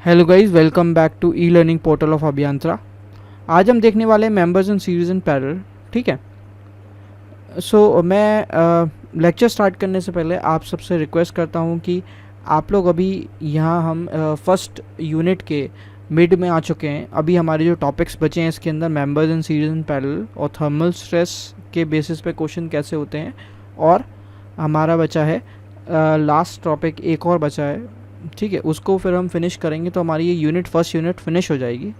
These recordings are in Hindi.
Hello guys, welcome back to e learning portal of Abhiyantra. आज हम देखने वाले हैं members in series in parallel. ठीक है। मैं लेक्चर स्टार्ट करने से पहले आप सबसे रिक्वेस्ट करता हूं कि आप लोग अभी यहाँ हम फर्स्ट यूनिट के मिड में आ चुके हैं। अभी हमारे जो टॉपिक्स बचे हैं इसके अंदर members in series in parallel और थर्मल स्ट्रेस के बेसिस पे क्वेश्चन कैसे होते हैं, और हमारा बचा है लास्ट टॉपिक एक और बचा है। ठीक है, उसको फिर हम फिनिश करेंगे तो हमारी ये फर्स्ट यूनिट फिनिश हो जाएगी।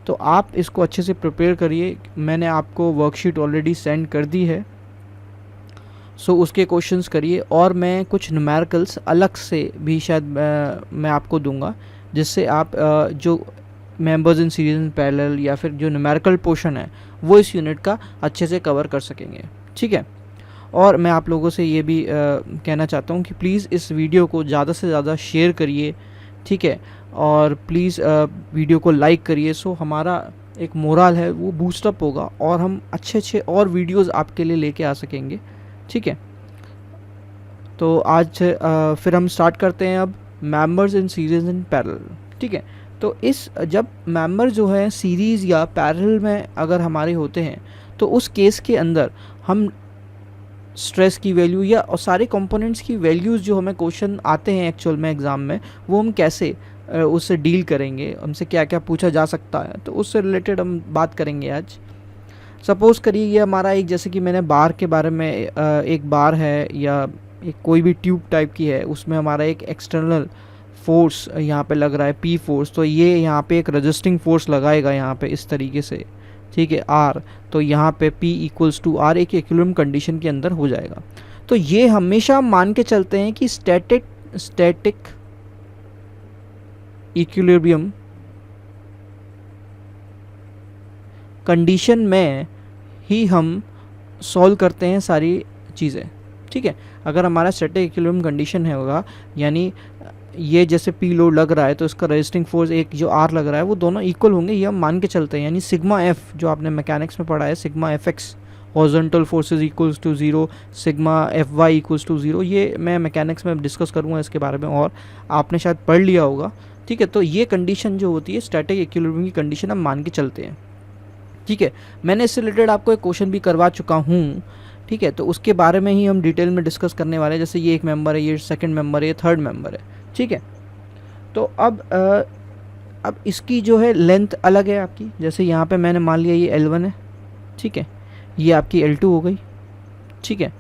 तो आप इसको अच्छे से प्रिपेयर करिए। मैंने आपको वर्कशीट ऑलरेडी सेंड कर दी है, सो उसके क्वेश्चंस करिए। और मैं कुछ न्यूमेरिकल्स अलग से भी शायद मैं आपको दूंगा, जिससे आप जो members in series in parallel या फिर जो न्यूमेरिकल पोर्शन है वो इस यूनिट का अच्छे से कवर कर सकेंगे। ठीक है। और मैं आप लोगों से ये भी कहना चाहता हूँ कि प्लीज़ इस वीडियो को ज़्यादा से ज़्यादा शेयर करिए। ठीक है। और प्लीज़ वीडियो को लाइक करिए, सो हमारा एक मोरल है वो बूस्टअप होगा और हम अच्छे अच्छे और वीडियोस आपके लिए लेके आ सकेंगे। ठीक है। तो आज फिर हम स्टार्ट करते हैं अब members in series in parallel. ठीक है। तो इस जब मेंबर जो है सीरीज़ या पैरेलल में अगर हमारे होते हैं तो उस केस के अंदर हम स्ट्रेस की वैल्यू या और सारे कंपोनेंट्स की वैल्यूज़ जो हमें क्वेश्चन आते हैं एक्चुअल में एग्ज़ाम में, वो हम कैसे उससे डील करेंगे, हमसे क्या क्या पूछा जा सकता है, तो उससे रिलेटेड हम बात करेंगे आज। सपोज़ करिए ये हमारा एक, जैसे कि मैंने बार के बारे में एक बार है या एक कोई भी ट्यूब टाइप की है, उसमें हमारा एक एक्सटर्नल फोर्स यहाँ पे लग रहा है पी फोर्स, तो ये यहाँ पे एक रजिस्टिंग फोर्स लगाएगा यहाँ पे इस तरीके से। ठीक है, आर, तो यहाँ पे P इक्वल्स टू आर एक इक्विलिब्रियम कंडीशन के अंदर हो जाएगा। तो ये हमेशा मान के चलते हैं कि स्टैटिक इक्विलिब्रियम कंडीशन में ही हम सॉल्व करते हैं सारी चीज़ें। ठीक है। अगर हमारा स्टैटिक इक्विलिब्रियम कंडीशन है होगा, यानी ये जैसे P लोड लग रहा है तो इसका रेजिस्टिंग फोर्स एक जो R लग रहा है वो दोनों इक्वल होंगे, ये हम मान के चलते हैं। यानी सिग्मा F जो आपने मैकेनिक्स में पढ़ा है, sigma FX horizontal forces equals to 0, sigma FY equals to 0, ये मैं मैकेनिक्स में डिस्कस करूँगा इसके बारे में और आपने शायद पढ़ लिया होगा। ठीक है। तो ये कंडीशन जो होती है स्टैटिक इक्विलिब्रियम की कंडीशन हम मान के चलते हैं। ठीक है। मैंने इससे रिलेटेड आपको एक क्वेश्चन भी करवा चुका हूँ। ठीक है। तो उसके बारे में ही हम डिटेल में डिस्कस करने वाले हैं। जैसे ये एक मेंबर है, ये सेकंड मेंबर है, ये थर्ड मेंबर है। ठीक है। तो अब इसकी जो है लेंथ अलग है आपकी। जैसे यहाँ पे मैंने मान लिया ये L1 है। ठीक है। ये आपकी L2 हो गई। ठीक है।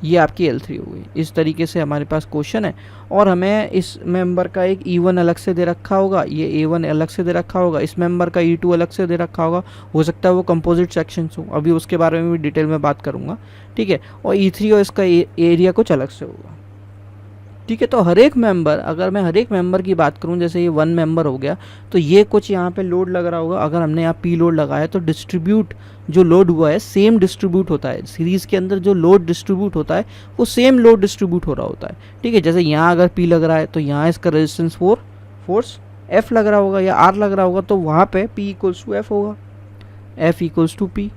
ये आपकी L3 हो गई। इस तरीके से हमारे पास क्वेश्चन है और हमें इस मेंबर का एक E1 अलग से दे रखा होगा, ये A1 अलग से दे रखा होगा, इस मेंबर का E2 अलग से दे रखा होगा। हो सकता है वो कंपोजिट सेक्शंस हो, अभी उसके बारे में भी डिटेल में बात करूँगा। ठीक है। और E3 और इसका एरिया कुछ अलग से होगा। ठीक है। तो हर एक मेंबर, अगर मैं हर एक मेंबर की बात करूं, जैसे ये वन मेंबर हो गया तो ये कुछ यहाँ पे लोड लग रहा होगा। अगर हमने यहाँ P लोड लगाया तो डिस्ट्रीब्यूट जो लोड हुआ है सेम डिस्ट्रीब्यूट होता है। सीरीज़ के अंदर जो लोड डिस्ट्रीब्यूट होता है वो सेम लोड डिस्ट्रीब्यूट हो रहा होता है। ठीक है। जैसे यहाँ अगर P लग रहा है तो यहाँ इसका रेजिस्टेंस फोर्स F लग रहा होगा या R लग रहा होगा, तो वहाँ पे P इक्वल्स टू F होगा, F इक्वल्स टू P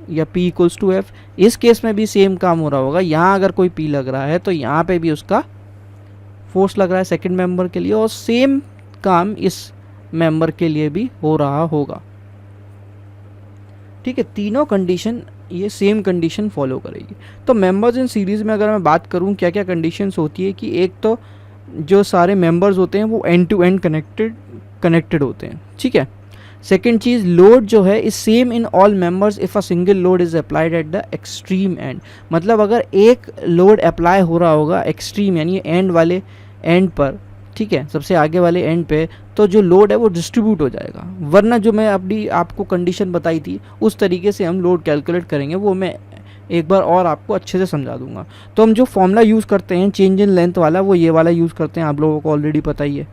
या P इक्वल्स टू F। इस केस में भी सेम काम हो रहा होगा। यहाँ अगर कोई P लग रहा है तो यहाँ पे भी उसका फोर्स लग रहा है सेकंड मेंबर के लिए, और सेम काम इस मेंबर के लिए भी हो रहा होगा। ठीक है। तीनों कंडीशन ये सेम कंडीशन फॉलो करेगी। तो मेंबर्स इन सीरीज़ में अगर मैं बात करूं क्या क्या कंडीशंस होती है, कि एक तो जो सारे मेंबर्स होते हैं वो एंड टू एंड कनेक्टेड होते हैं। ठीक है। सेकेंड चीज़, लोड जो है is same in all members if a single load is applied at the extreme and. मतलब अगर एक लोड अप्लाई हो रहा होगा एक्सट्रीम यानी एंड वाले एंड पर, ठीक है, सबसे आगे वाले एंड पे, तो जो लोड है वो डिस्ट्रीब्यूट हो जाएगा। वरना जो मैं अपनी आपको कंडीशन बताई थी उस तरीके से हम लोड कैलकुलेट करेंगे, वो मैं एक बार और आपको अच्छे से समझा दूंगा। तो हम जो फॉर्मूला यूज़ करते हैं चेंज इन लेंथ वाला, वो ये वाला यूज़ करते हैं, आप लोगों को ऑलरेडी पता ही है।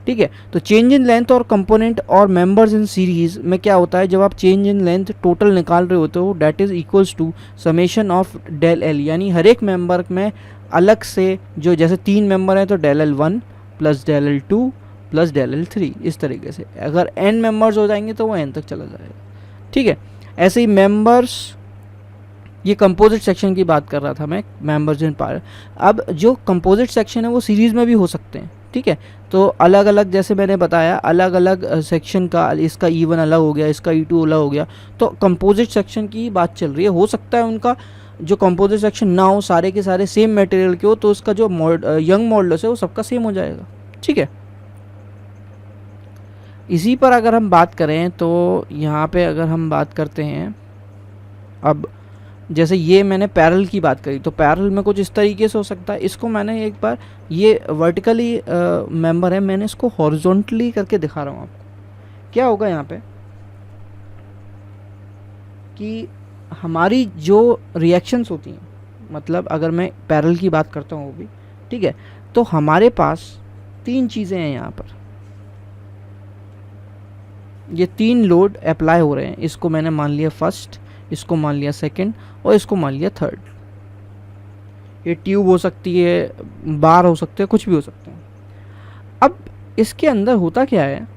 ठीक है। तो चेंज इन लेंथ और कंपोनेंट और मेंबर्स इन सीरीज में क्या होता है, जब आप चेंज इन लेंथ टोटल निकाल रहे होते हो that is equals to summation of del L, यानी हर एक मेंबर में अलग से, जो जैसे 3 मेंबर हैं तो del L1 plus del L2 plus del L3, इस तरीके से। अगर n मेंबर्स हो जाएंगे तो वो n तक चला जाएगा। ठीक है। ऐसे ही मेंबर्स ये कंपोजिट सेक्शन की बात कर रहा था मैं, मेंबर्स इन पार्ट। अब जो कंपोजिट सेक्शन है वो सीरीज़ में भी हो सकते हैं, ठीक है। तो अलग अलग, जैसे मैंने बताया, अलग अलग सेक्शन का, इसका E1 अलग हो गया, इसका E2 अलग हो गया, तो कंपोजिट सेक्शन की बात चल रही है। हो सकता है उनका जो कंपोजिट सेक्शन ना हो, सारे के सारे सेम मटेरियल के हो, तो उसका जो यंग मॉडुलस है वो सबका सेम हो जाएगा, ठीक है। इसी पर अगर हम बात करें तो यहाँ पे अगर हम बात करते हैं, अब जैसे ये मैंने पैरेलल की बात करी, तो पैरेलल में कुछ इस तरीके से हो सकता है। इसको मैंने एक बार, ये वर्टिकली मेंबर है, मैंने इसको हॉरिजॉन्टली करके दिखा रहा हूँ आपको। क्या होगा यहाँ पे कि हमारी जो रिएक्शंस होती हैं, मतलब अगर मैं पैरेलल की बात करता हूँ वो भी, ठीक है, तो हमारे पास 3 चीज़ें हैं यहाँ पर। ये 3 लोड अप्लाई हो रहे हैं, इसको मैंने मान लिया फर्स्ट, इसको मान लिया सेकंड, और इसको मान लिया थर्ड। ये ट्यूब हो सकती है, बार हो सकते हैं, कुछ भी हो सकते हैं। अब इसके अंदर होता क्या है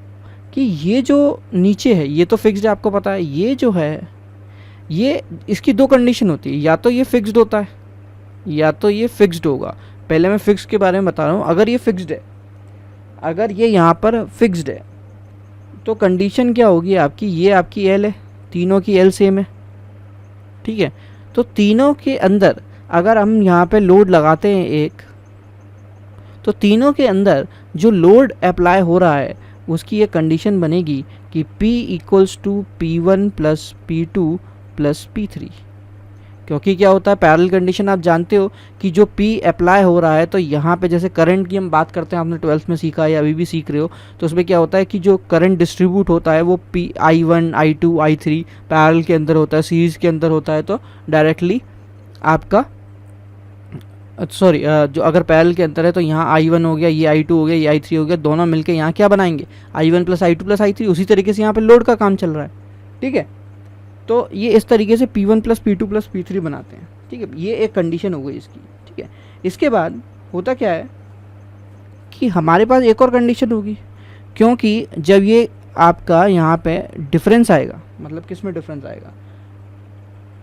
कि ये जो नीचे है ये तो फिक्स्ड है, आपको पता है। ये जो है, ये इसकी 2 कंडीशन होती है, या तो ये फिक्स्ड होता है या तो ये फिक्स्ड होगा। पहले मैं फिक्स के बारे में बता रहा हूँ। अगर ये फिक्स्ड है, अगर ये यहाँ पर फिक्स्ड है, तो कंडीशन क्या होगी आपकी, ये आपकी एल है, तीनों की एल सेम है, ठीक है। तो तीनों के अंदर अगर हम यहाँ पे लोड लगाते हैं एक, तो तीनों के अंदर जो लोड अप्लाई हो रहा है उसकी ये कंडीशन बनेगी कि P equals to P1 plus P2 plus P3। क्योंकि क्या होता है, पैरेलल कंडीशन आप जानते हो कि जो P अप्लाई हो रहा है, तो यहाँ पे जैसे करंट की हम बात करते हैं, आपने 12th में सीखा है या अभी भी सीख रहे हो, तो उसमें क्या होता है कि जो करंट डिस्ट्रीब्यूट होता है वो I1 I2 I3 पैरेलल के अंदर होता है, सीरीज़ के अंदर होता है, तो डायरेक्टली आपका सॉरी जो अगर पैरेलल के अंदर है तो यहाँ I1 हो गया, ये I2 हो गया, ये I3 हो गया, दोनों मिलके यहाँ क्या बनाएंगे, I1 plus I2 plus I3। उसी तरीके से यहाँ पे लोड का काम चल रहा है, ठीक है। तो ये इस तरीके से P1 plus P2 plus P3 बनाते हैं, ठीक है। ये एक कंडीशन हो गई इसकी, ठीक है। इसके बाद होता क्या है कि हमारे पास एक और कंडीशन होगी, क्योंकि जब ये आपका यहाँ पे डिफरेंस आएगा, मतलब किस में डिफरेंस आएगा,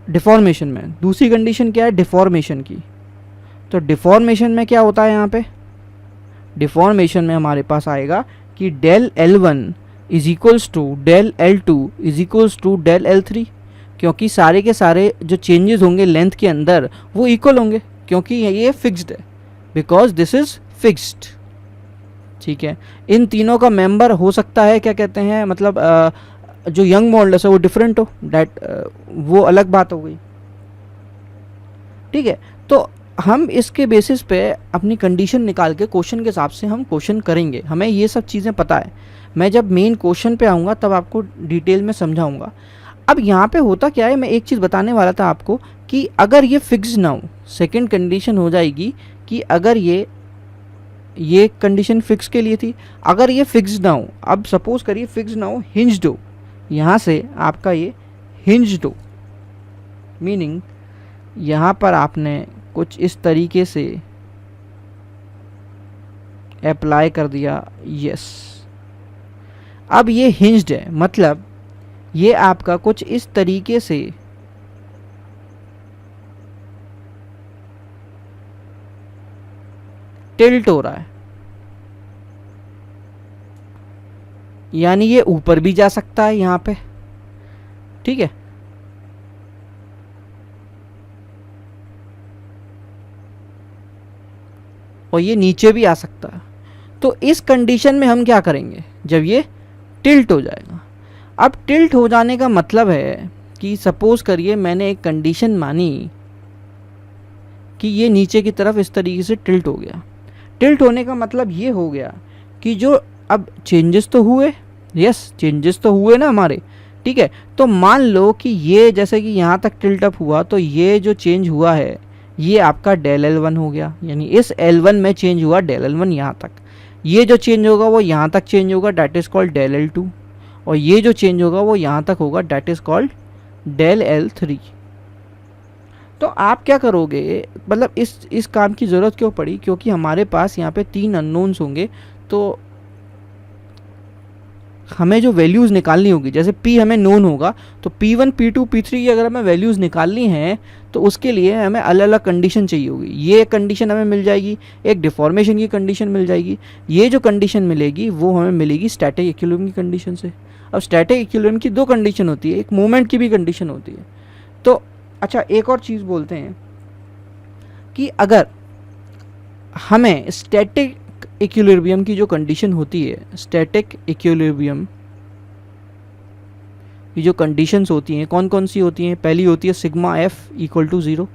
डिफॉर्मेशन में। दूसरी कंडीशन क्या है, डिफॉर्मेशन की। तो डिफॉर्मेशन में क्या होता है, यहाँ पे डिफॉर्मेशन में हमारे पास आएगा कि del L1 is equals to del L2 is equals to del L3, क्योंकि सारे के सारे जो चेंजेस होंगे लेंथ के अंदर वो इक्वल होंगे, क्योंकि ये फिक्स्ड है, बिकॉज दिस इज फिक्स्ड, ठीक है। इन तीनों का मेंबर हो सकता है, क्या कहते हैं, मतलब जो यंग मॉडुलस है वो डिफरेंट हो, डेट वो अलग बात हो गई, ठीक है। तो हम इसके बेसिस पे अपनी कंडीशन निकाल के क्वेश्चन के हिसाब से हम क्वेश्चन करेंगे, हमें ये सब चीज़ें पता है। मैं जब मेन क्वेश्चन पे आऊँगा तब आपको डिटेल में समझाऊंगा। अब यहाँ पे होता क्या है, मैं एक चीज़ बताने वाला था आपको कि अगर ये फिक्स ना हो, सेकंड कंडीशन हो जाएगी कि अगर ये कंडीशन फिक्स के लिए थी, अगर ये फिक्स ना हो, अब सपोज करिए फिक्स ना हो, हिंज्ड हो, यहाँ से आपका ये हिंज्ड हो, मीनिंग यहाँ पर आपने कुछ इस तरीके से अप्लाई कर दिया, यस। अब ये हिंज्ड है, मतलब ये आपका कुछ इस तरीके से टिल्ट हो रहा है, यानी ये ऊपर भी जा सकता है यहाँ पे, ठीक है। और ये नीचे भी आ सकता है। तो इस कंडीशन में हम क्या करेंगे, जब ये टिल्ट हो जाएगा। अब टिल्ट हो जाने का मतलब है कि सपोज करिए मैंने एक कंडीशन मानी कि ये नीचे की तरफ इस तरीके से टिल्ट हो गया। टिल्ट होने का मतलब ये हो गया कि जो अब चेंजेस तो हुए, यस चेंजेस तो हुए ना हमारे, ठीक है। तो मान लो कि ये जैसे कि यहाँ तक टिल्ट अप हुआ, तो ये जो चेंज हुआ है ये आपका डेल L1 हो गया, यानी इस L1 में चेंज हुआ डेल L1 यहाँ तक। ये जो चेंज होगा वो यहाँ तक चेंज होगा, that is called del L2, और ये जो चेंज होगा वो यहाँ तक होगा, that is called del L3। तो आप क्या करोगे, मतलब इस काम की ज़रूरत क्यों पड़ी, क्योंकि हमारे पास यहाँ पे 3 अननोन्स होंगे। तो हमें जो वैल्यूज़ निकालनी होगी, जैसे P हमें नोन होगा तो P1 P2 P3 की अगर हमें वैल्यूज़ निकालनी है तो उसके लिए हमें अलग अलग कंडीशन चाहिए होगी। ये कंडीशन हमें मिल जाएगी, एक डिफॉर्मेशन की कंडीशन मिल जाएगी, ये जो कंडीशन मिलेगी वो हमें मिलेगी स्टैटिक इक्विलिब्रियम की कंडीशन से। अब स्टैटिक इक्विलिब्रियम की दो कंडीशन होती है, एक मोमेंट की भी कंडीशन होती है। तो अच्छा, एक और चीज़ बोलते हैं कि अगर हमें स्टैटिक इक्विलिब्रियम की जो कंडीशन होती है, स्टैटिक इक्विलिब्रियम की जो कंडीशंस होती हैं कौन कौन सी होती हैं? पहली होती है sigma F equal to zero,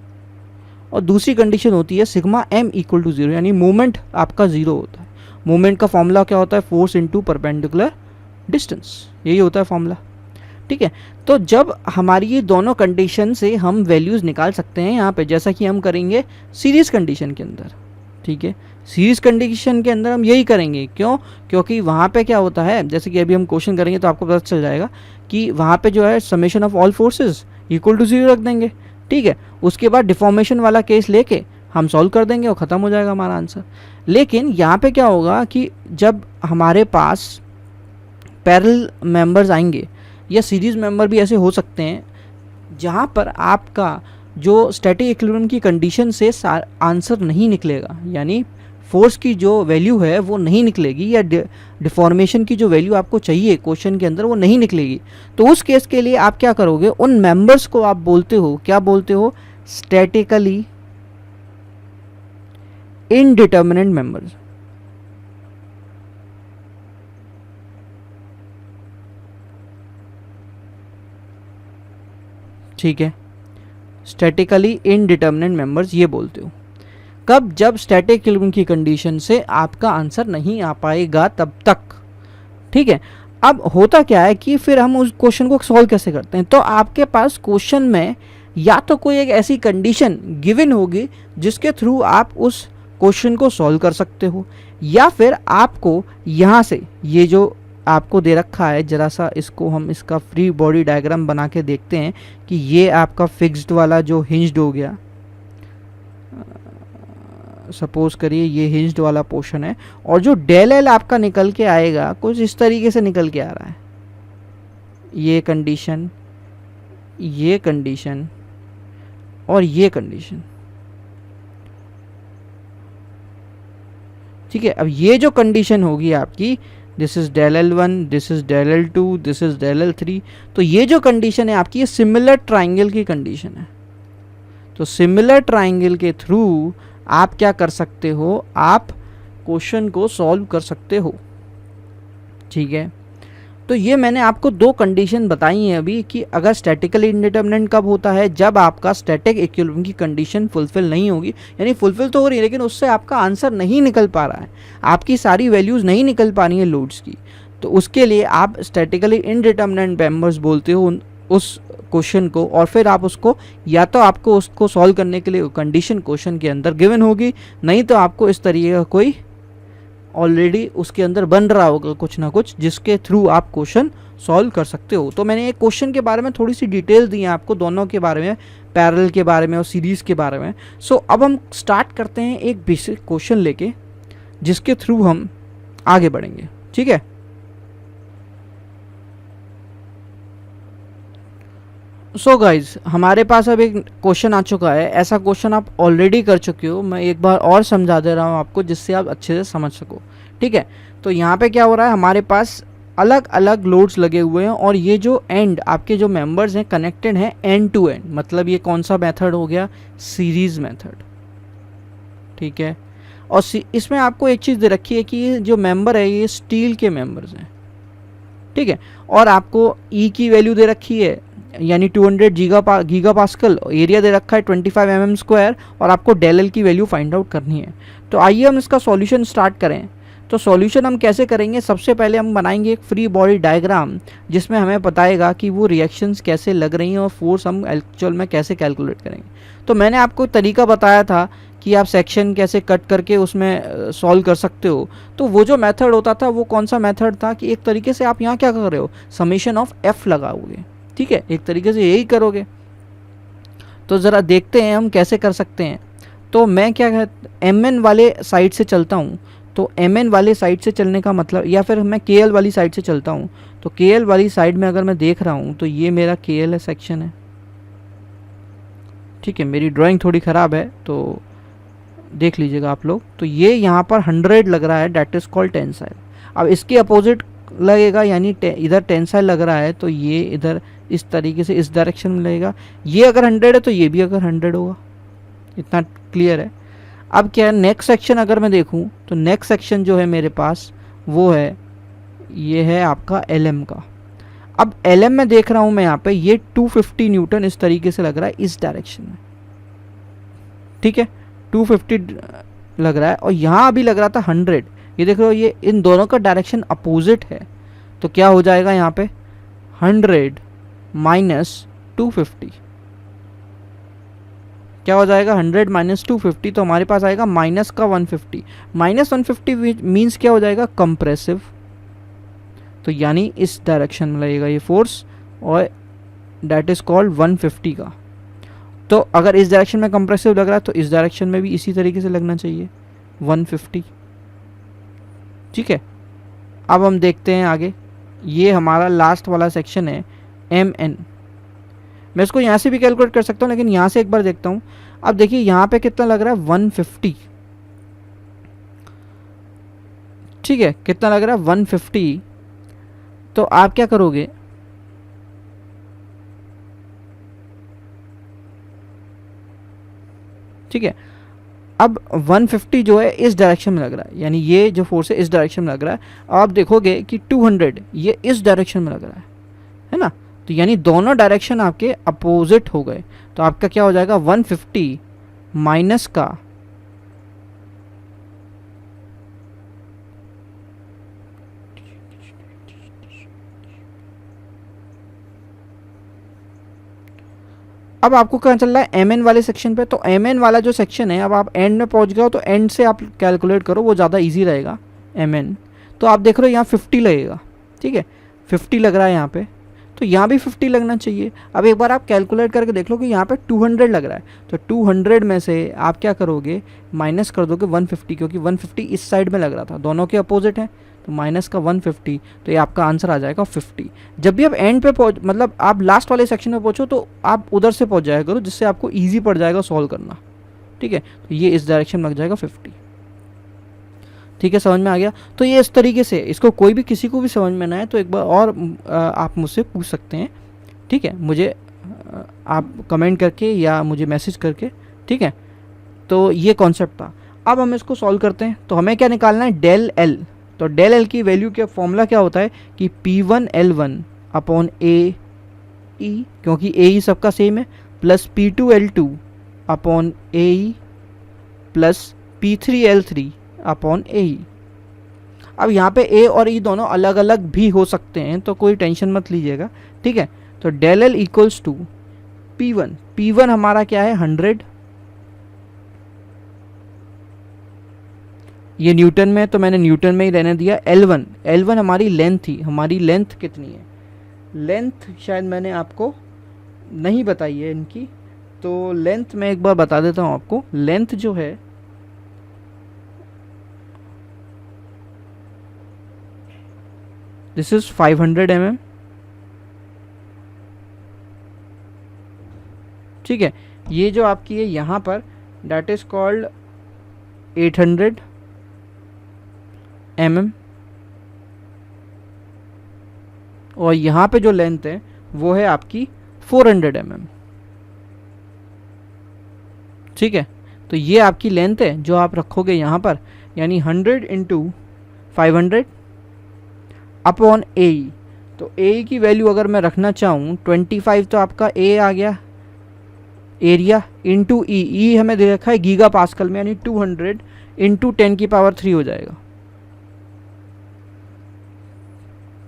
और दूसरी कंडीशन होती है sigma M equal to zero, यानी मोमेंट आपका ज़ीरो होता है। मोमेंट का फॉर्मूला क्या होता है? फोर्स इनटू परपेंडिकुलर डिस्टेंस, यही होता है फॉर्मूला। ठीक है, तो जब हमारी ये दोनों कंडीशन से हम वैल्यूज़ निकाल सकते हैं यहाँ पे, जैसा कि हम करेंगे सीरीज कंडीशन के अंदर। ठीक है, सीरीज कंडीशन के अंदर हम यही करेंगे। क्यों? क्योंकि वहाँ पे क्या होता है, जैसे कि अभी हम क्वेश्चन करेंगे तो आपको पता चल जाएगा कि वहाँ पे जो है summation of all forces equal to zero रख देंगे। ठीक है, उसके बाद डिफॉर्मेशन वाला केस लेके हम सॉल्व कर देंगे और ख़त्म हो जाएगा हमारा आंसर। लेकिन यहाँ पे क्या होगा कि जब हमारे पास पैरेलल मेंबर्स आएंगे या सीरीज मेंबर भी ऐसे हो सकते हैं जहाँ पर आपका जो स्टैटिक इक्विलिब्रियम की कंडीशन से आंसर नहीं निकलेगा, यानी फोर्स की जो वैल्यू है वो नहीं निकलेगी, या डिफॉर्मेशन की जो वैल्यू आपको चाहिए क्वेश्चन के अंदर वो नहीं निकलेगी। तो उस केस के लिए आप क्या करोगे? उन मेंबर्स को आप बोलते हो, क्या बोलते हो? Statically indeterminate members. ठीक है, स्टैटिकली इनडिटर्मिनेट मेंबर्स ये बोलते हो। कब? जब स्टैटिक इक्विलिब्रियम की कंडीशन से आपका आंसर नहीं आ पाएगा तब तक। ठीक है, अब होता क्या है कि फिर हम उस क्वेश्चन को सॉल्व कैसे करते हैं? तो आपके पास क्वेश्चन में या तो कोई एक ऐसी कंडीशन गिवन होगी जिसके थ्रू आप उस क्वेश्चन को सॉल्व कर सकते हो, या फिर आपको यहाँ से ये जो आपको दे रखा है, ज़रा सा इसको हम इसका फ्री बॉडी डायग्राम बना के देखते हैं कि ये आपका फिक्स्ड वाला जो हिंज्ड हो गया, सपोज करिए ये हिंज्ड वाला पोर्शन है, और जो डेल एल आपका निकल के आएगा कुछ इस तरीके से निकल के आ रहा है। ये कंडीशन, ये कंडीशन और ये कंडीशन। ठीक है, अब ये जो कंडीशन होगी आपकी, this is del L one, this is del L two, this is del L three, तो ये जो कंडीशन है आपकी, ये सिमिलर ट्राइंगल की कंडीशन है। तो सिमिलर ट्राइंगल के थ्रू आप क्या कर सकते हो? आप क्वेश्चन को सॉल्व कर सकते हो। ठीक है, तो ये मैंने आपको दो कंडीशन बताई हैं अभी कि अगर स्टैटिकली इंडिटर्मिनेंट कब होता है, जब आपका स्टैटिक इक्विलिब्रियम की कंडीशन फुलफिल नहीं होगी, यानी फुलफिल तो हो रही है लेकिन उससे आपका आंसर नहीं निकल पा रहा है, आपकी सारी वैल्यूज़ नहीं निकल पा रही है लोड्स की। तो उसके लिए आप स्टैटिकली इनडिटर्मिनेंट मेंबर्स बोलते हो उस क्वेश्चन को, और फिर आप उसको या तो आपको उसको सॉल्व करने के लिए कंडीशन क्वेश्चन के अंदर गिवन होगी, नहीं तो आपको इस तरीके का कोई ऑलरेडी उसके अंदर बन रहा होगा कुछ ना कुछ जिसके थ्रू आप क्वेश्चन सॉल्व कर सकते हो। तो मैंने एक क्वेश्चन के बारे में थोड़ी सी डिटेल दी है आपको, दोनों के बारे में, पैरेलल के बारे में और सीरीज़ के बारे में। सो अब हम स्टार्ट करते हैं एक बेसिक क्वेश्चन लेके जिसके थ्रू हम आगे बढ़ेंगे। ठीक है, सो गाइज हमारे पास अब एक क्वेश्चन आ चुका है। ऐसा क्वेश्चन आप ऑलरेडी कर चुके हो, मैं एक बार और समझा दे रहा हूँ आपको जिससे आप अच्छे से समझ सको। ठीक है, तो यहाँ पे क्या हो रहा है, हमारे पास अलग अलग लोड्स लगे हुए हैं और ये जो एंड आपके जो मेंबर्स हैं कनेक्टेड हैं एंड टू एंड, मतलब ये कौन सा मेथड हो गया? Series method. ठीक है, और इसमें आपको एक चीज़ दे रखी है कि ये जो मेंबर है ये स्टील के मेंबर्स हैं। ठीक है, और आपको ई की वैल्यू दे रखी है यानी 200 गीगा पास्कल, एरिया दे रखा है 25 mm स्क्वायर, और आपको डेल एल की वैल्यू फाइंड आउट करनी है। तो आइए हम इसका सॉल्यूशन स्टार्ट करें। तो सॉल्यूशन हम कैसे करेंगे? सबसे पहले हम बनाएंगे एक फ्री बॉडी डायग्राम जिसमें हमें बताएगा कि वो रिएक्शंस कैसे लग रही हैं और फोर्स हम एक्चुअल में कैसे कैलकुलेट करेंगे। तो मैंने आपको तरीका बताया था कि आप सेक्शन कैसे कट करके उसमें सॉल्व कर सकते हो। तो वो जो मेथड होता था वो कौन सा मेथड था कि एक तरीके से आप यहाँ क्या कर रहे हो, समेशन ऑफ एफ लगाओगे। ठीक है, एक तरीके से यही करोगे। तो ज़रा देखते हैं हम कैसे कर सकते हैं। तो मैं क्या कहते एम एन वाले साइड से चलता हूँ। तो एम एन वाले साइड से चलने का मतलब, या फिर मैं के एल वाली साइड से चलता हूँ, तो के एल वाली साइड में अगर मैं देख रहा हूँ तो ये मेरा के एल सेक्शन है। ठीक है, मेरी ड्राइंग थोड़ी ख़राब है तो देख लीजिएगा आप लोग। तो ये यहाँ पर 100 लग रहा है, डैट इज़ कॉल्ड टेंसाइल। अब इसके अपोजिट लगेगा, यानी इधर टेंसाइल लग रहा है तो ये इधर इस तरीके से इस डायरेक्शन में लगेगा। ये अगर 100 है तो ये भी अगर 100 होगा। इतना क्लियर है। अब क्या है, नेक्स्ट सेक्शन अगर मैं देखूं तो नेक्स्ट सेक्शन जो है मेरे पास वो है, ये है आपका एल एम का। अब एल एम में देख रहा हूं मैं यहाँ पे, ये 250 न्यूटन इस तरीके से लग रहा है इस डायरेक्शन में। ठीक है, 250 लग रहा है, और यहाँ अभी लग रहा था 100। ये देख रहे हो, ये इन दोनों का डायरेक्शन अपोजिट है। तो क्या हो जाएगा यहाँ पे, 100 माइनस 250 क्या हो जाएगा, 100 माइनस 250, तो हमारे पास आएगा माइनस का 150। माइनस 150 मीन्स क्या हो जाएगा, कंप्रेसिव। तो यानी इस डायरेक्शन में लगेगा ये फोर्स, और डैट इज़ कॉल्ड 150 का। तो अगर इस डायरेक्शन में कंप्रेसिव लग रहा है तो इस डायरेक्शन में भी इसी तरीके से लगना चाहिए, 150। ठीक है, अब हम देखते हैं आगे। ये हमारा लास्ट वाला सेक्शन है एम एन। मैं इसको यहाँ से भी कैलकुलेट कर सकता हूँ, लेकिन यहाँ से एक बार देखता हूँ। अब देखिए यहाँ पे कितना लग रहा है, 150। ठीक है, कितना लग रहा है, 150। तो आप क्या करोगे, ठीक है, अब 150 जो है इस डायरेक्शन में लग रहा है, यानी ये जो फोर्स है इस डायरेक्शन में लग रहा है। आप देखोगे कि 200 ये इस डायरेक्शन में लग रहा है ना। तो यानी दोनों डायरेक्शन आपके अपोजिट हो गए। तो आपका क्या हो जाएगा, 150 माइनस का अब आपको क्या चल रहा है एम एन वाले सेक्शन पे। तो एम एन वाला जो सेक्शन है, अब आप एंड में पहुंच गए हो तो एंड से आप कैलकुलेट करो, वो ज़्यादा इजी रहेगा एम एन। तो आप देख रहे हो यहाँ 50 लगेगा। ठीक है, 50 लग रहा है यहाँ पे, तो यहाँ भी 50 लगना चाहिए। अब एक बार आप कैलकुलेट करके देख लो कि यहाँ पे 200 लग रहा है, तो 200 में से आप क्या करोगे, माइनस कर दोगे 150, क्योंकि 150 इस साइड में लग रहा था, दोनों के अपोजिट हैं। तो माइनस का 150, तो ये आपका आंसर आ जाएगा 50। जब भी आप एंड पे पहुँच, मतलब आप लास्ट वाले सेक्शन में पहुँचो तो आप उधर से पहुँच जाया करो, जिससे आपको ईजी पड़ जाएगा सॉल्व करना। ठीक है, तो ये इस डायरेक्शन में लग जाएगा 50। ठीक है, समझ में आ गया। तो ये इस तरीके से, इसको कोई भी किसी को भी समझ में ना आए तो एक बार और आप मुझसे पूछ सकते हैं। ठीक है, मुझे आप कमेंट करके या मुझे मैसेज करके। ठीक है, तो ये कॉन्सेप्ट था। अब हम इसको सॉल्व करते हैं। तो हमें क्या निकालना है, डेल एल। तो डेल एल की वैल्यू का फॉर्मूला क्या होता है कि P1L1 अपॉन ए ई, क्योंकि ए ई सबका सेम है, प्लस P2L2 अपॉन ए ई प्लस P3L3 अपॉन ए ई। अब यहाँ पे ए और ई दोनों अलग अलग भी हो सकते हैं, तो कोई टेंशन मत लीजिएगा। ठीक है, तो del L equals to P1। P1 हमारा क्या है, 100। ये न्यूटन में, तो मैंने न्यूटन में ही रहने दिया। L1 हमारी लेंथ थी। हमारी लेंथ कितनी है, लेंथ शायद मैंने आपको नहीं बताई है इनकी, तो लेंथ मैं एक बार बता देता हूँ आपको। लेंथ जो है दिस इज 500 mm। ठीक है, ये जो आपकी है यहाँ पर डैट इज कॉल्ड 800 mm, और यहाँ पे जो लेंथ है वो है आपकी 400 mm। ठीक है, तो ये आपकी लेंथ है जो आप रखोगे यहाँ पर, यानी 100 इंटू 500 अपॉन ए। तो ए की वैल्यू अगर मैं रखना चाहूँ 25, तो आपका ए आ गया एरिया, इंटू ई। ई हमें दे रखा है गीगा पास्कल में, यानी 200 इंटू 10⁻³ हो जाएगा।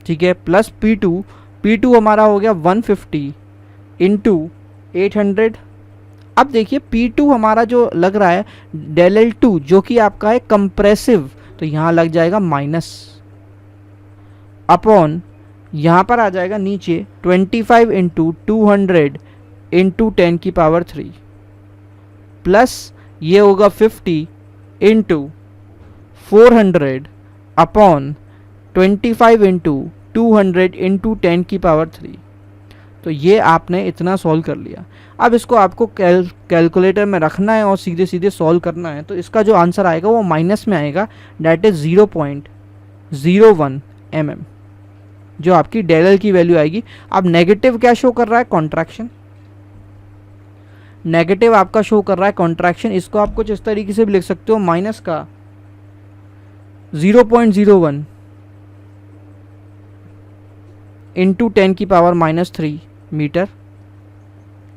ठीक है, प्लस P2 हमारा हो गया 150 इंटू 800। अब देखिए P2 हमारा जो लग रहा है डेल L2, जो कि आपका है कंप्रेसिव, तो यहाँ लग जाएगा माइनस, अपॉन यहाँ पर आ जाएगा नीचे 25 इंटू 200 इंटू 10⁻³ प्लस ये होगा 50 इंटू 400 अपॉन 25 इंटू 200 इंटू 10 की पावर 3। तो ये आपने इतना सॉल्व कर लिया। अब इसको आपको कैलकुलेटर में रखना है और सीधे सीधे सॉल्व करना है। तो इसका जो आंसर आएगा वो माइनस में आएगा, डैट इज 0.01 mm, जो आपकी डेल एल की वैल्यू आएगी। अब नेगेटिव क्या शो कर रहा है? कॉन्ट्रैक्शन। नेगेटिव आपका शो कर रहा है कॉन्ट्रैक्शन। इसको आप कुछ इस तरीके से भी लिख सकते हो, माइनस का 0.01 इंटू 10 की पावर -3 मीटर,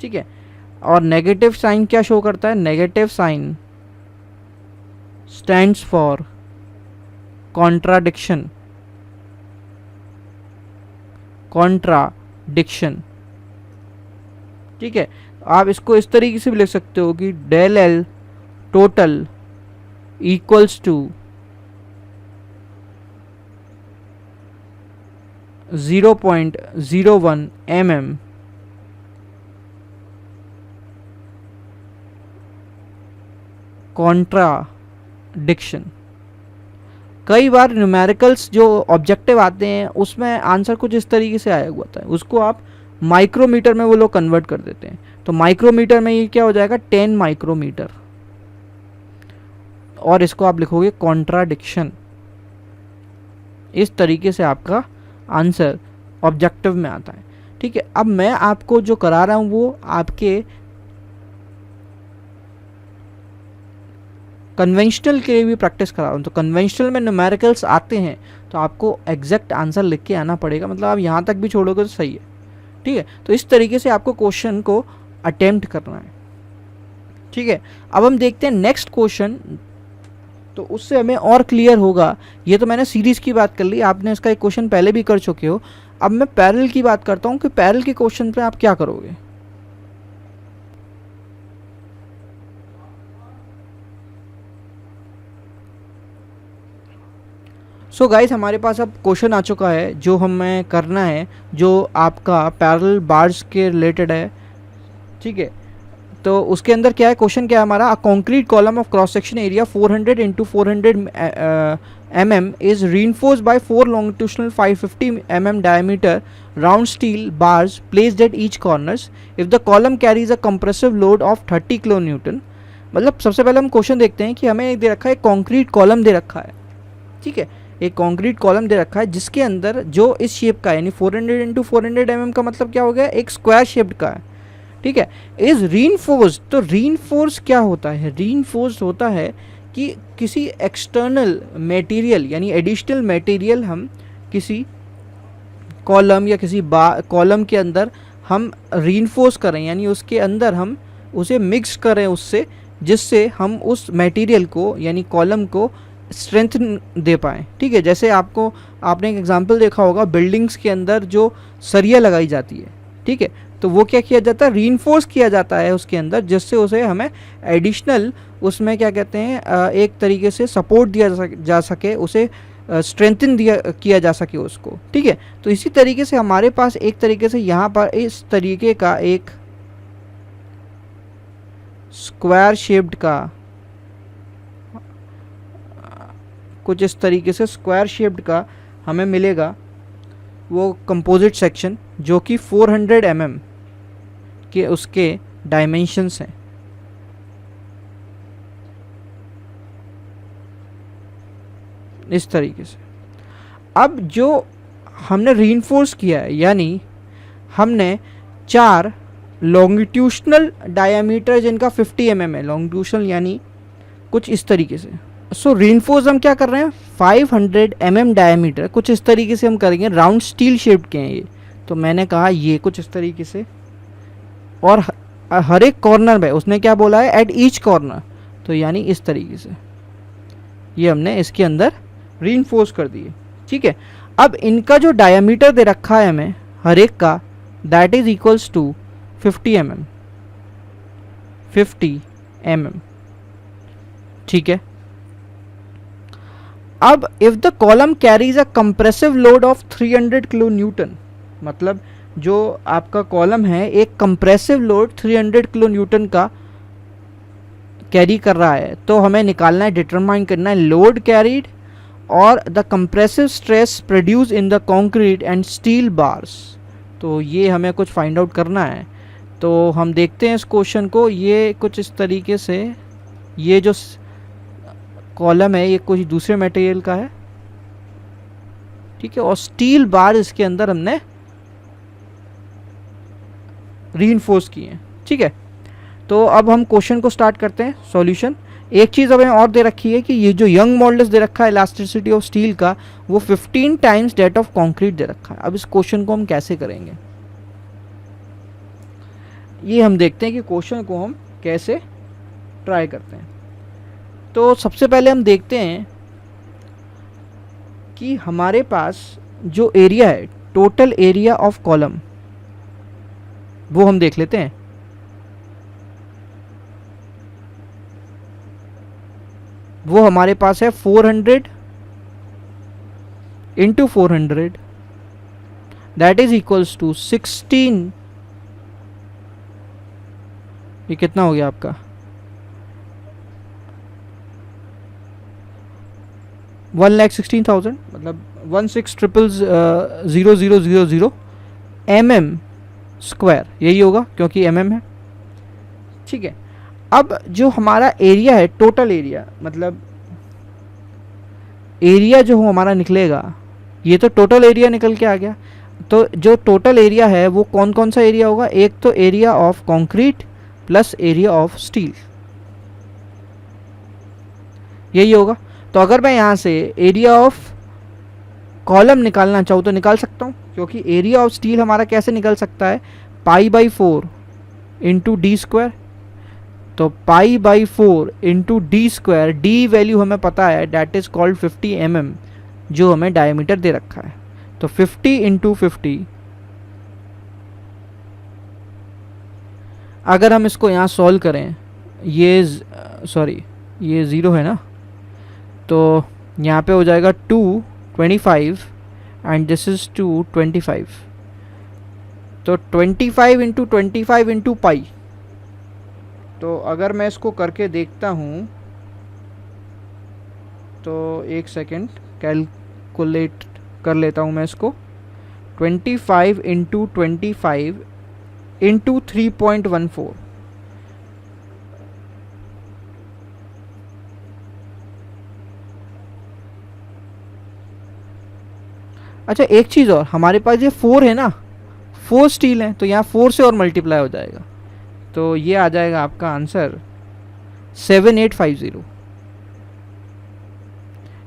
ठीक है। और नेगेटिव साइन क्या शो करता है? Negative sign stands for contradiction, contradiction, ठीक है। आप इसको इस तरीके से भी लिख सकते हो कि del L total equals to 0.01 mm contradiction. कई बार न्यूमेरिकल्स जो ऑब्जेक्टिव आते हैं उसमें आंसर कुछ इस तरीके से आया हुआ होता है, उसको आप माइक्रोमीटर में वो लोग कन्वर्ट कर देते हैं। तो माइक्रोमीटर में ये क्या हो जाएगा? 10 माइक्रोमीटर, और इसको आप लिखोगे कॉन्ट्राडिक्शन। इस तरीके से आपका आंसर ऑब्जेक्टिव में आता है, ठीक है। अब मैं आपको जो करा रहा हूँ वो आपके कन्वेंशनल के लिए भी प्रैक्टिस करा रहा हूँ। तो कन्वेंशनल में न्यूमेरिकल्स आते हैं तो आपको एग्जैक्ट आंसर लिख के आना पड़ेगा, मतलब आप यहाँ तक भी छोड़ोगे तो सही है, ठीक है। तो इस तरीके से आपको क्वेश्चन को अटेम्प्ट करना है, ठीक है। अब हम देखते हैं नेक्स्ट क्वेश्चन, तो उससे हमें और क्लियर होगा। ये तो मैंने सीरीज़ की बात कर ली, आपने इसका एक क्वेश्चन पहले भी कर चुके हो। अब मैं पैरेलल की बात करता हूँ कि पैरेलल के क्वेश्चन पे आप क्या करोगे। सो गाइस, हमारे पास अब क्वेश्चन आ चुका है जो हमें करना है, जो आपका पैरेलल बार्स के रिलेटेड है, ठीक है। तो उसके अंदर क्या है, क्वेश्चन क्या है हमारा? A concrete column of cross section area 400 into 400 mm is reinforced by 4 longitudinal 550 mm diameter round steel bars placed at each corners if the column carries a compressive load of 30 kN। मतलब सबसे पहले हम क्वेश्चन देखते हैं कि हमें दे रखा है कॉन्क्रीट कॉलम दे रखा है, ठीक है। एक कॉन्क्रीट कॉलम दे रखा है जिसके अंदर जो इस शेप का है, यानी 400 इंटू 400 mm का मतलब क्या हो गया? एक स्क्वायर शेप्ड का है, ठीक है। Is reinforced. तो रीइंफोर्स क्या होता है? रीइंफोर्स्ड होता है कि किसी एक्सटर्नल मटेरियल यानी एडिशनल मटेरियल हम किसी कॉलम या किसी कॉलम के अंदर हम रीइंफोर्स करें, यानी उसके अंदर हम उसे मिक्स करें उससे, जिससे हम उस मटेरियल को यानी कॉलम को स्ट्रेंथ दे पाएँ, ठीक है। जैसे आपने एक एग्जांपल देखा होगा, बिल्डिंग्स के अंदर जो सरिया लगाई जाती है, ठीक है, तो वो क्या किया जाता है? रीइंफोर्स किया जाता है उसके अंदर, जिससे उसे हमें एडिशनल उसमें क्या कहते हैं, एक तरीके से सपोर्ट दिया जा सके, उसे स्ट्रेंथन किया जा सके उसको, ठीक है। तो इसी तरीके से हमारे पास एक तरीके से यहाँ पर इस तरीके का एक स्क्वायर शेप्ड का, कुछ इस तरीके से स्क्वायर शेप्ड का हमें मिलेगा वो कंपोजिट सेक्शन, जो कि 400 mm के उसके डायमेंशंस हैं। इस तरीके से अब जो हमने रीइंफोर्स किया है, यानी हमने 4 लॉन्गिट्यूशनल डायामीटर जिनका 50 mm है, लॉन्गिट्यूशनल यानी कुछ इस तरीके से। सो रीइंफोर्स हम क्या कर रहे हैं? 500 mm डायमीटर कुछ इस तरीके से हम करेंगे, राउंड स्टील शेप्ड के हैं ये। तो मैंने कहा ये कुछ इस तरीके से, और हर एक कॉर्नर में उसने क्या बोला है? एट ईच कॉर्नर, तो यानी इस तरीके से ये हमने इसके अंदर रीइंफोर्स कर दिए, ठीक है। अब इनका जो डायमीटर दे रखा है हमें हर एक का, that is equals to 50 mm, 50 mm, ठीक है। अब if the column carries a compressive load of 300 kN, मतलब जो आपका कॉलम है एक कंप्रेसिव लोड 300 kN का कैरी कर रहा है, तो हमें निकालना है, डिटरमाइन करना है लोड कैरीड और the compressive stress produce in the concrete and steel bars. तो ये हमें कुछ फाइंड आउट करना है। तो हम देखते हैं इस क्वेश्चन को, ये कुछ इस तरीके से, ये जो कॉलम है ये कुछ दूसरे मटेरियल का है, ठीक है, और स्टील बार इसके अंदर हमने रीइंफोर्स किए हैं, ठीक है। तो अब हम क्वेश्चन को स्टार्ट करते हैं सॉल्यूशन। एक चीज़ हमें और दे रखी है कि ये जो यंग मॉडुलस दे रखा है इलास्टिसिटी ऑफ स्टील का, वो 15 टाइम्स दैट ऑफ कंक्रीट दे रखा है। अब इस क्वेश्चन को हम कैसे करेंगे, ये हम देखते हैं कि क्वेश्चन को हम कैसे ट्राई करते हैं। तो सबसे पहले हम देखते हैं कि हमारे पास जो एरिया है, टोटल एरिया ऑफ कॉलम, वो हम देख लेते हैं। वो हमारे पास है 400 into 400, that is equals to 16, ये कितना हो गया आपका 1,16,000, मतलब 16,000,000 mm स्क्वायर, यही होगा क्योंकि mm है, ठीक है। अब जो हमारा एरिया है, टोटल एरिया, मतलब एरिया जो हमारा निकलेगा, ये तो टोटल एरिया निकल के आ गया। तो जो टोटल एरिया है वो कौन कौन सा एरिया होगा, एक तो area of concrete plus area of steel, यही होगा। तो अगर मैं यहाँ से एरिया ऑफ कॉलम निकालना चाहूँ तो निकाल सकता हूँ, क्योंकि एरिया ऑफ स्टील हमारा कैसे निकल सकता है, π/4 इंटू डी स्क्वायर। तो π/4 into D square, D value हमें पता है, डैट इज कॉल्ड 50 mm, जो हमें डायमीटर दे रखा है। तो 50 इंटू 50, अगर हम इसको यहाँ सॉल्व करें, ये सॉरी ये 0 है ना, तो यहाँ पे हो जाएगा 225 एंड दिस इज 225। तो 25 इंटू 25 इंटू पाई, तो अगर मैं इसको करके देखता हूँ तो एक सेकेंड कैलकुलेट कर लेता हूँ मैं इसको। 25 इंटू 25 इंटू 3.14, अच्छा एक चीज़ और, हमारे पास ये 4 है ना, 4 स्टील है, तो यहाँ 4 से और मल्टीप्लाई हो जाएगा, तो ये आ जाएगा आपका आंसर 7850।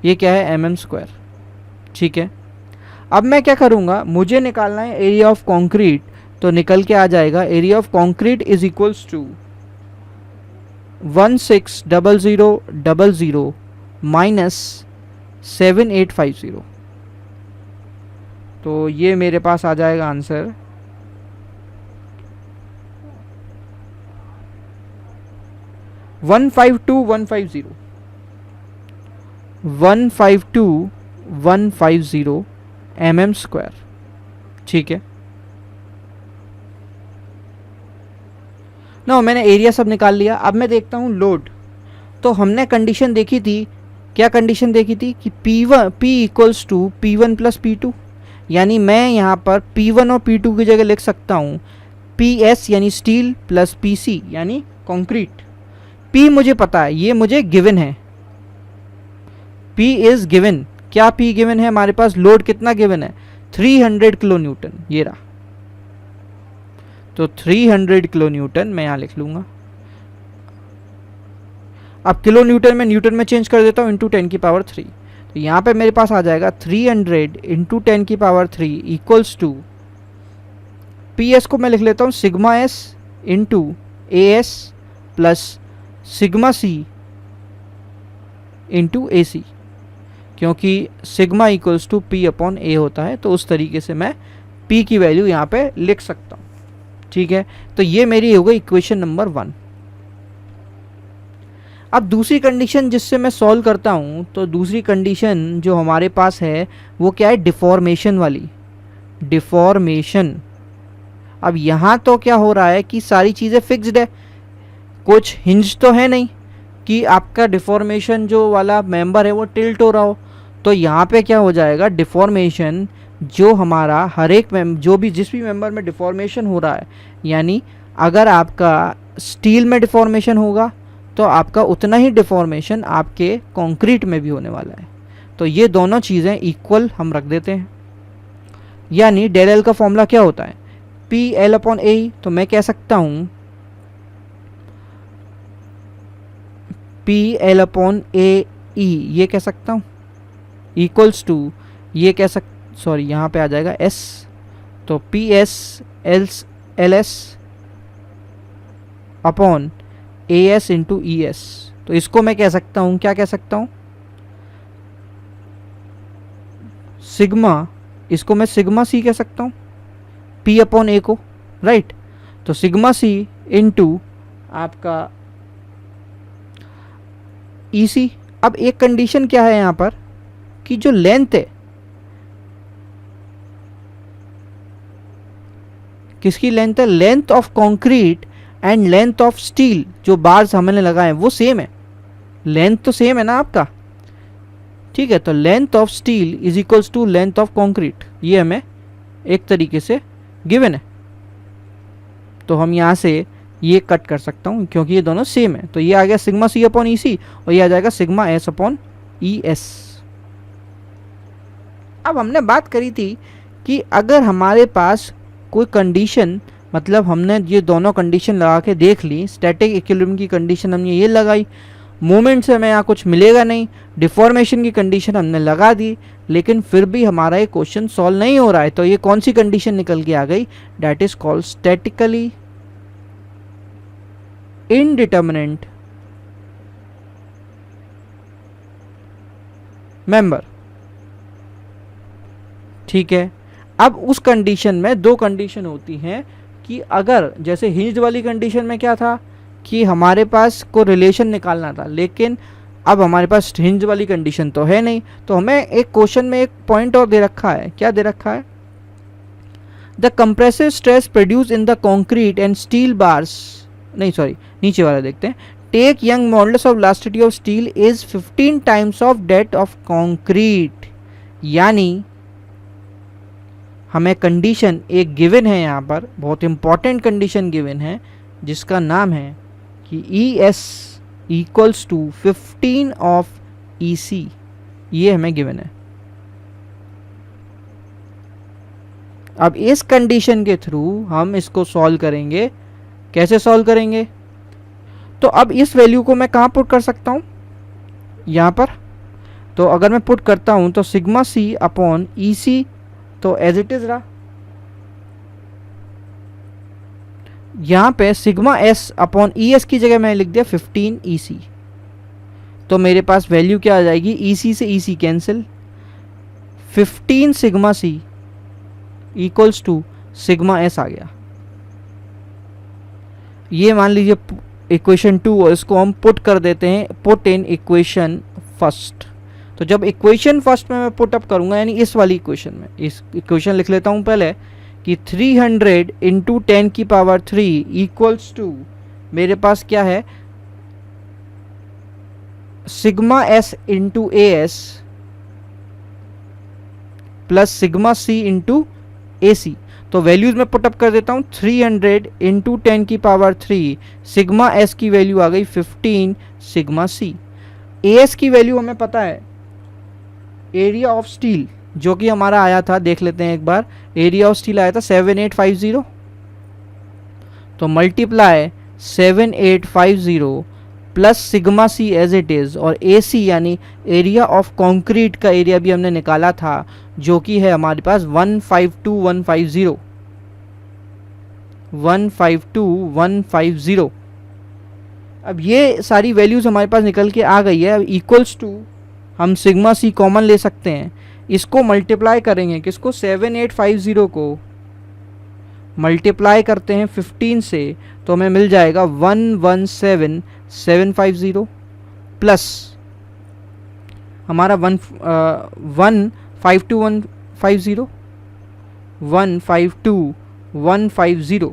ये क्या है, mm स्क्वायर, ठीक है। अब मैं क्या करूँगा, मुझे निकालना है एरिया ऑफ कंक्रीट, तो निकल के आ जाएगा area of concrete is equals to 160000 minus 7850। तो ये मेरे पास आ जाएगा आंसर 152,150 mm स्क्वायर, ठीक है ना। मैंने एरिया सब निकाल लिया। अब मैं देखता हूँ लोड। तो हमने कंडीशन देखी थी, क्या कंडीशन देखी थी कि P equals to P1 plus P2, यानी मैं यहाँ पर P1 और P2 की जगह लिख सकता हूँ PS यानी स्टील प्लस PC यानी कंक्रीट। P मुझे पता है, ये मुझे गिवन है, P इज गिवन। क्या P गिवन है हमारे पास, लोड कितना गिवन है 300 किलो न्यूटन, ये रहा। तो 300 किलो न्यूटन मैं यहाँ लिख लूँगा। अब किलो न्यूटन में न्यूटन में चेंज कर देता हूँ, इंटू 10 की पावर 3। तो यहाँ पे मेरे पास आ जाएगा 300 इंटू 10 की पावर 3 इक्वल्स टू, PS को मैं लिख लेता हूँ sigma S into AS plus sigma C into AC, क्योंकि sigma equals to P upon A होता है। तो उस तरीके से मैं P की वैल्यू यहाँ पे लिख सकता हूँ, ठीक है। तो ये मेरी हो गई इक्वेशन नंबर 1। अब दूसरी कंडीशन जिससे मैं सॉल्व करता हूँ, तो दूसरी कंडीशन जो हमारे पास है वो क्या है, डिफॉर्मेशन वाली, डिफॉर्मेशन। अब यहाँ तो क्या हो रहा है कि सारी चीज़ें फिक्स्ड है, कुछ हिंज तो है नहीं, कि आपका डिफॉर्मेशन जो वाला मेंबर है वो टिल्ट हो रहा हो, तो यहाँ पे क्या हो जाएगा, डिफॉर्मेशन जो हमारा हर एक जो भी जिस भी मेंबर में डिफॉर्मेशन हो रहा है, यानी अगर आपका स्टील में डिफॉर्मेशन होगा तो आपका उतना ही डिफॉर्मेशन आपके कंक्रीट में भी होने वाला है। तो ये दोनों चीज़ें इक्वल हम रख देते हैं। यानी डेल एल का फॉर्मूला क्या होता है, पी एल अपॉन ए। तो मैं कह सकता हूँ पी एल अपॉन ए ई, ये कह सकता हूँ इक्वल्स टू, ये कह सॉरी यहाँ पे आ जाएगा एस, तो P S L S upon A S into E S. तो इसको मैं कह सकता हूँ, क्या कह सकता हूँ, सिग्मा, इसको मैं सिग्मा सी कह सकता हूँ, पी अपॉन ए को, राइट। तो सिग्मा सी इंटू आपका ई सी। अब एक कंडीशन क्या है यहाँ पर कि जो लेंथ है, किसकी लेंथ है, length of concrete and length of steel, जो बार्स हमने लगाए वो सेम है, लेंथ तो सेम है ना आपका, ठीक है। तो length of steel is equals to length of concrete, ये हमें एक तरीके से गिवन है। तो हम यहाँ से ये कट कर सकता हूँ क्योंकि ये दोनों सेम है। तो ये आ गया सिग्मा सी अपॉन ई सी और ये आ जाएगा sigma S upon E S. अब हमने बात करी थी कि अगर हमारे पास कोई कंडीशन, मतलब हमने ये दोनों कंडीशन लगा के देख ली, स्टैटिक इक्विलिब्रियम की कंडीशन हमने ये लगाई, मूवमेंट से हमें यहाँ कुछ मिलेगा नहीं, डिफॉर्मेशन की कंडीशन हमने लगा दी, लेकिन फिर भी हमारा ये क्वेश्चन सॉल्व नहीं हो रहा है। तो ये कौन सी कंडीशन निकल के आ गई, that is called statically indeterminate member, ठीक है। अब उस कंडीशन में दो कंडीशन होती हैं कि अगर जैसे हिंज्ड वाली कंडीशन में क्या था कि हमारे पास को रिलेशन निकालना था, लेकिन अब हमारे पास हिंज वाली कंडीशन तो है नहीं, तो हमें एक क्वेश्चन में एक पॉइंट और दे रखा है, क्या दे रखा है, the compressive stress produce in the concrete and steel bars, नहीं सॉरी नीचे वाला देखते हैं, take Young modulus of elasticity of steel is 15 times of that of concrete. यानी हमें कंडीशन एक गिवन है, यहाँ पर बहुत इंपॉर्टेंट कंडीशन गिवन है जिसका नाम है कि E S equals to 15 of E C, ये हमें गिवन है। अब इस कंडीशन के थ्रू हम इसको सॉल्व करेंगे। कैसे सॉल्व करेंगे, तो अब इस वैल्यू को मैं कहाँ पुट कर सकता हूँ, यहाँ पर। तो अगर मैं पुट करता हूँ तो सिग्मा सी अपॉन ई सी तो एज इट इज रहा, यहाँ पे sigma S upon E S की जगह मैंने लिख दिया 15 ई सी। तो मेरे पास वैल्यू क्या आ जाएगी, ई सी से E C cancel, 15 sigma C equals to sigma S आ गया। ये मान लीजिए इक्वेशन 2 और इसको हम पुट कर देते हैं, पुट इन इक्वेशन फर्स्ट। तो जब इक्वेशन फर्स्ट में मैं पुट अप करूंगा, यानी इस वाली इक्वेशन में, इस इक्वेशन लिख लेता हूं पहले कि 300 इंटू 10 की पावर 3 इक्वल्स टू, मेरे पास क्या है, sigma S into A S plus sigma C into A C. तो वैल्यूज में पुटअप कर देता हूँ, 300 इंटू 10 की पावर 3, सिग्मा एस की वैल्यू आ गई 15 सिग्मा सी। ए एस की वैल्यू हमें पता है, एरिया ऑफ स्टील जो कि हमारा आया था, देख लेते हैं एक बार, एरिया ऑफ स्टील आया था 7850, तो multiply 7850 plus sigma C as it is, और ए सी यानी एरिया ऑफ कंक्रीट का एरिया भी हमने निकाला था जो कि है हमारे पास 152,150। अब ये सारी वैल्यूज़ हमारे पास निकल के आ गई है। अब इक्वल्स टू हम सिग्मा सी कॉमन ले सकते हैं, इसको मल्टीप्लाई करेंगे, किसको, 7850 को मल्टीप्लाई करते हैं 15 से, तो हमें मिल जाएगा 117750 प्लस हमारा 152,150,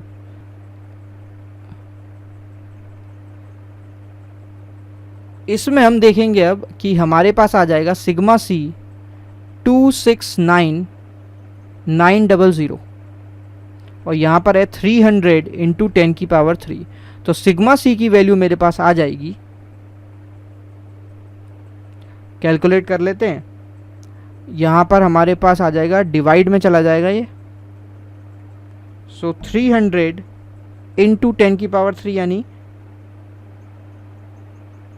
इसमें हम देखेंगे अब कि हमारे पास आ जाएगा सिग्मा सी 269900 और यहाँ पर है 300 इंटू 10⁻³ तो सिग्मा सी की वैल्यू मेरे पास आ जाएगी, कैलकुलेट कर लेते हैं। यहाँ पर हमारे पास आ जाएगा, डिवाइड में चला जाएगा ये, सो 300 इंटू 10⁻³ यानी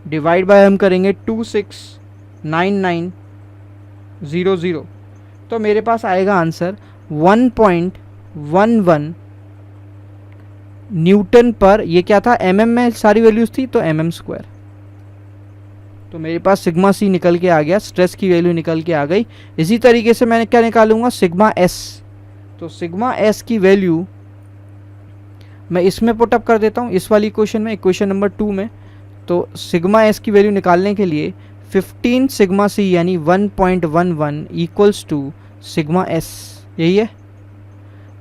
डिवाइड बाय हम करेंगे 269900 तो मेरे पास आएगा आंसर 1.11 न्यूटन पर, ये क्या था mm में सारी वैल्यूज थी तो mm²। तो मेरे पास सिग्मा सी निकल के आ गया, स्ट्रेस की वैल्यू निकल के आ गई। इसी तरीके से मैं क्या निकालूंगा, सिग्मा एस। तो सिग्मा एस की वैल्यू मैं इसमें पुटअप कर देता हूँ, इस वाली इक्वेशन में, इक्वेशन नंबर 2 में। तो सिग्मा एस की वैल्यू निकालने के लिए 15 सिग्मा सी यानी 1.11 इक्वल्स टू सिग्मा एस, यही है।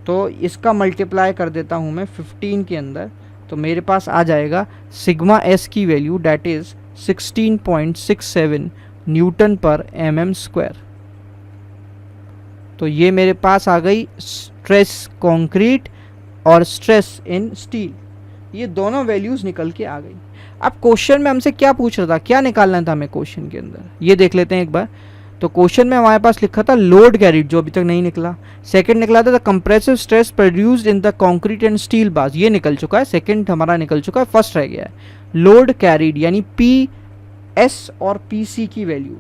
तो इसका मल्टीप्लाई कर देता हूँ मैं 15 के अंदर, तो मेरे पास आ जाएगा सिग्मा एस की वैल्यू डैट इज़ 16.67 न्यूटन पर mm²। तो ये मेरे पास आ गई स्ट्रेस कंक्रीट और स्ट्रेस इन स्टील, ये दोनों वैल्यूज़ निकल के आ गई। अब क्वेश्चन में हमसे क्या पूछ रहा था, क्या निकालना था हमें क्वेश्चन के अंदर, ये देख लेते हैं एक बार। तो क्वेश्चन में हमारे पास लिखा था लोड कैरिड, जो अभी तक नहीं निकला। सेकंड निकला था the compressive stress produced in the concrete and steel bars, ये निकल चुका है, सेकंड हमारा निकल चुका है, फर्स्ट रह गया है लोड कैरिड यानी पी एस और पी सी की वैल्यू।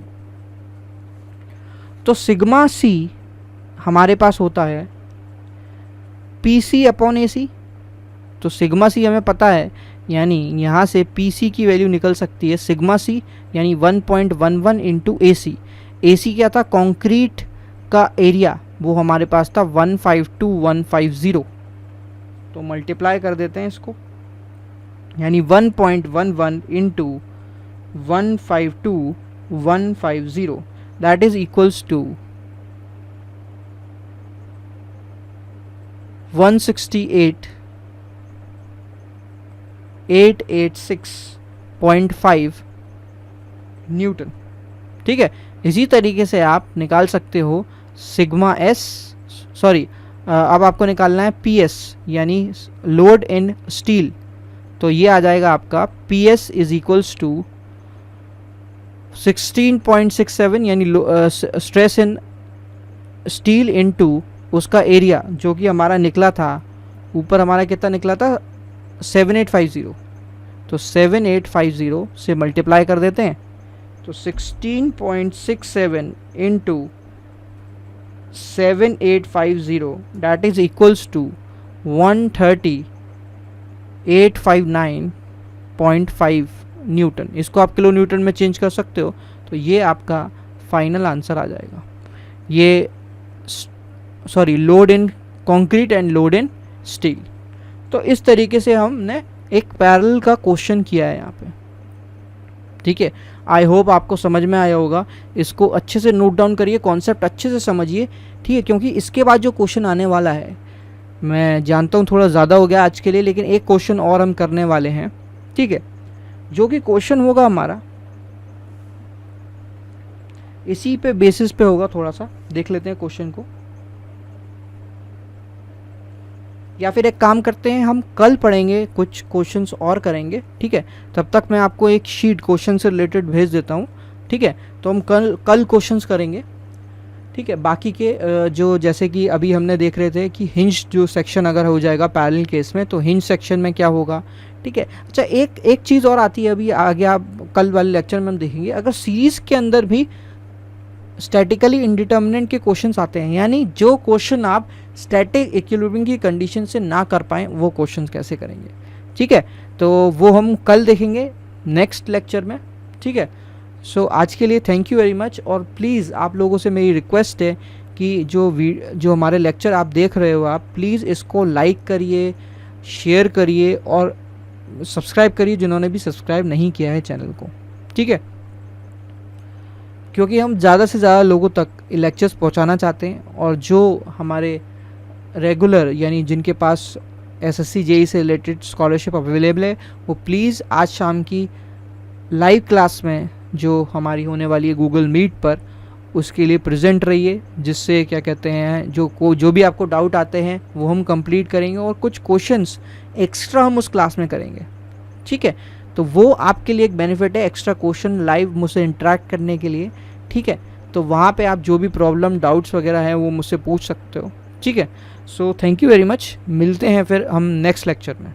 तो सिग्मा सी हमारे पास होता है पी सी अपॉन ए सी। तो सिग्मा सी हमें पता है, यानी यहाँ से पी सी की वैल्यू निकल सकती है सिग्मा सी यानी 1.11 इंटू ए सी। ए सी क्या था, कंक्रीट का एरिया, वो हमारे पास था 152150। तो मल्टीप्लाई कर देते हैं इसको, यानी 1.11 into 152150 that is equals to 168,886.5 newton. ठीक है, इसी तरीके से आप निकाल सकते हो सिग्मा एस, सॉरी अब आपको निकालना है पी एस यानी लोड इन स्टील। तो ये आ जाएगा आपका P S is equals to 16.67 यानी स्ट्रेस इन स्टील इनटू उसका एरिया जो कि हमारा निकला था, ऊपर हमारा कितना निकला था 7850। तो 7850 से मल्टीप्लाई कर देते हैं, तो 16.67 into 7850 that is equals to 13859.5 newton. इसको आप किलो न्यूटन में चेंज कर सकते हो। तो ये आपका फाइनल आंसर आ जाएगा, ये sorry load in concrete and load in steel. तो इस तरीके से हमने एक पैरेलल का क्वेश्चन किया है यहाँ पे। ठीक है, आई होप आपको समझ में आया होगा। इसको अच्छे से नोट डाउन करिए, कॉन्सेप्ट अच्छे से समझिए, ठीक है, क्योंकि इसके बाद जो क्वेश्चन आने वाला है, मैं जानता हूँ थोड़ा ज़्यादा हो गया आज के लिए, लेकिन एक क्वेश्चन और हम करने वाले हैं। ठीक है, जो कि क्वेश्चन होगा हमारा इसी पे बेसिस पे होगा। थोड़ा सा देख लेते हैं क्वेश्चन को, या फिर एक काम करते हैं, हम कल पढ़ेंगे, कुछ क्वेश्चंस और करेंगे। ठीक है, तब तक मैं आपको एक शीट क्वेश्चन से रिलेटेड भेज देता हूँ। ठीक है, तो हम कल क्वेश्चंस करेंगे। ठीक है, बाकी के जो जैसे कि अभी हमने देख रहे थे कि हिंज जो सेक्शन अगर हो जाएगा पैरेलल केस में, तो हिंज सेक्शन में क्या होगा। ठीक है, अच्छा एक चीज़ और आती है, अभी आगे आप कल वाले लेक्चर में हम देखेंगे, अगर सीरीज़ के अंदर भी स्टैटिकली इंडिटर्मिनेंट के क्वेश्चंस आते हैं, यानी जो क्वेश्चन आप स्टैटिक इक्विलिब्रियम की कंडीशन से ना कर पाएँ, वो क्वेश्चंस कैसे करेंगे। ठीक है, तो वो हम कल देखेंगे नेक्स्ट लेक्चर में। ठीक है, सो आज के लिए थैंक यू वेरी मच। और प्लीज़ आप लोगों से मेरी रिक्वेस्ट है कि जो हमारे लेक्चर आप देख रहे हो, आप प्लीज़ इसको लाइक करिए, शेयर करिए और सब्सक्राइब करिए जिन्होंने भी सब्सक्राइब नहीं किया है चैनल को। ठीक है, क्योंकि हम ज़्यादा से ज़्यादा लोगों तक लेक्चर्स पहुंचाना चाहते हैं, और जो हमारे रेगुलर यानी जिनके पास एसएससी जेई से रिलेटेड स्कॉलरशिप अवेलेबल है, वो प्लीज़ आज शाम की लाइव क्लास में जो हमारी होने वाली है गूगल मीट पर, उसके लिए प्रेजेंट रहिए, जिससे क्या कहते हैं जो भी आपको डाउट आते हैं वो हम कंप्लीट करेंगे और कुछ क्वेश्चंस एक्स्ट्रा हम उस क्लास में करेंगे, ठीक है। तो वो आपके लिए एक बेनिफिट है, एक्स्ट्रा क्वेश्चन लाइव मुझसे इंटरेक्ट करने के लिए, ठीक है। तो वहाँ पे आप जो भी प्रॉब्लम डाउट्स वगैरह हैं वो मुझसे पूछ सकते हो, ठीक है। So thank you very much, मिलते हैं फिर हम नेक्स्ट लेक्चर में।